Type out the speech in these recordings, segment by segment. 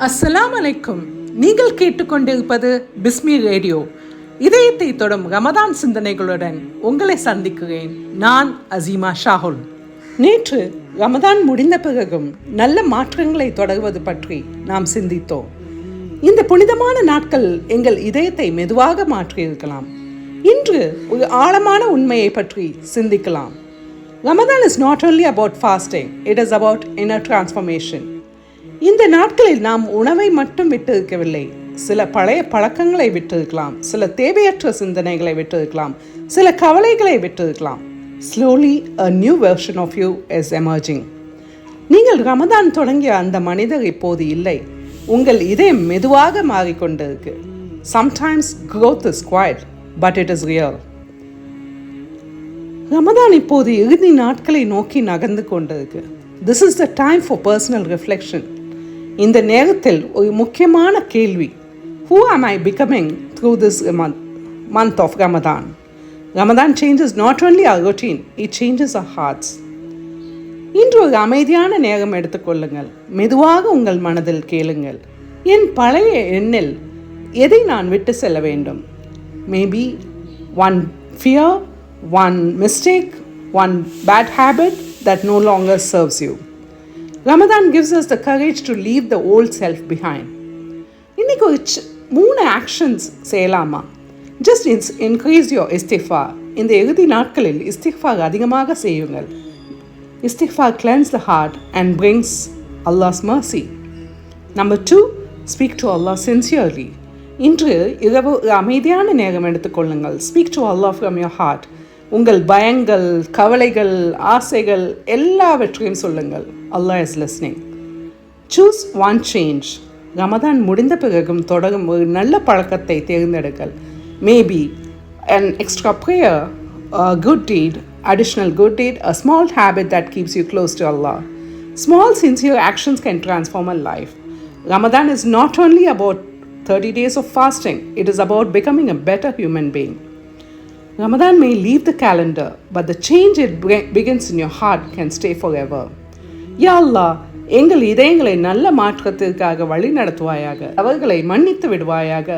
அஸ்ஸலாமு அலைக்கும். நீங்கள் கேட்டுக்கொண்டிருப்பது பிஸ்மி ரேடியோ. இதயத்தை தொடும் ரமதான் சிந்தனைகளுடன் உங்களை சந்திக்கிறேன். நான் அசீமா ஷாஹுல். நேற்று ரமதான் முடிந்த பிறகும் நல்ல மாற்றங்களை தொடர்வது பற்றி நாம் சிந்தித்தோம். இந்த புனிதமான நாட்கள் எங்கள் இதயத்தை மெதுவாக மாற்றியிருக்கலாம். இன்று ஒரு ஆழமான உண்மையை பற்றி சிந்திக்கலாம். Ramadan is not only about fasting, it is about inner transformation. இந்த நாட்களில் நாம் உணவை மட்டும் விட்டிருக்கவில்லை, சில பழைய பழக்கங்களை விட்டிருக்கலாம், சில தேவையற்ற சிந்தனைகளை விட்டிருக்கலாம், சில கவலைகளை விட்டிருக்கலாம். Slowly a new version of you is emerging. நீங்கள் ரமதான் தொடங்கிய அந்த மனிதர் இப்போது இல்லை. உங்கள் இதயம் மெதுவாக மாறிக்கொண்டிருக்கு. Sometimes growth is quiet, but it is real. Ramadan இப்போது இறுதி நாட்களை நோக்கி நகர்ந்து கொண்டிருக்கு. This is the time for personal reflection. இந்த நேரத்தில் ஒரு முக்கியமான கேள்வி, who am I becoming through this month of Ramadan? Ramadan changes not only our routine, it changes our hearts. இன்று ஒரு அமைதியான நேரம் எடுத்துக்கொள்ளுங்கள். மெதுவாக உங்கள் மனதில் கேளுங்கள், என் பழைய எண்ணில் எதை நான் விட்டு செல்ல வேண்டும்? Maybe one fear, one mistake, one bad habit that no longer serves you. Ramadan gives us the courage to leave the old self behind. இன்னைக்கு ஒரு 3 ஆக்ஷன்ஸ் செய்யலாமா? Just increase your istighfar. இந்த இறுதி நாட்களில் இஸ்திக்ஃபார் அதிகமாக செய்யுங்கள். இஸ்திக்ஃபார் cleanse the heart and brings Allah's mercy. Number 2, speak to Allah sincerely. இன்று இரவு அமைதியான நேரம் எடுத்துக்கொள்ளுங்கள். Speak to Allah from your heart. உங்கள் பயங்கள், கவலைகள், ஆசைகள் எல்லாவற்றையும் சொல்லுங்கள். Allah is listening. Choose one change. Ramadan முடிந்த பிறகும் தொடரும் ஒரு நல்ல பழக்கத்தை தேர்ந்தெடுங்கள். Maybe an extra prayer, a good deed, additional good deed, a small habit that keeps you close to Allah. Small sincere actions can transform a life. Ramadan is not only about 30 days of fasting, it is about becoming a better human being. Ramadan may leave the calendar, but the change it begins in your heart can stay forever. Ya Allah, எங்கள் இதயங்களை நல்ல மாற்றத்திற்காக வழி நடத்துவாயாக, அவர்களை மன்னித்து விடுவாயாக,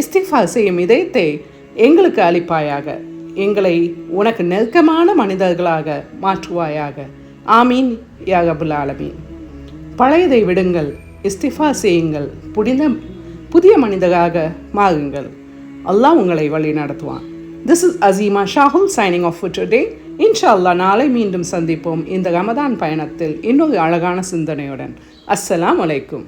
இஸ்திக்ஃபார் செய்யும் இதயத்தை எங்களுக்கு அளிப்பாயாக, எங்களை உனக்கு நெருக்கமான மனிதர்களாக மாற்றுவாயாக. ஆமீன் யா ரப்புல் ஆலமீன். பழையதை விடுங்கள், இஸ்திக்ஃபார் செய்யுங்கள், புதிய மனிதராக மாறுங்கள். அல்லாஹ் உங்களை வழி நடத்துவான். This is Azima Shahul signing off for today. Inshallah நாளை மீண்டும் சந்திப்போம் இந்த ரமதான் பயணத்தில் இன்னொரு அழகான சிந்தனையுடன். அஸ்ஸலாமு அலைக்கும்.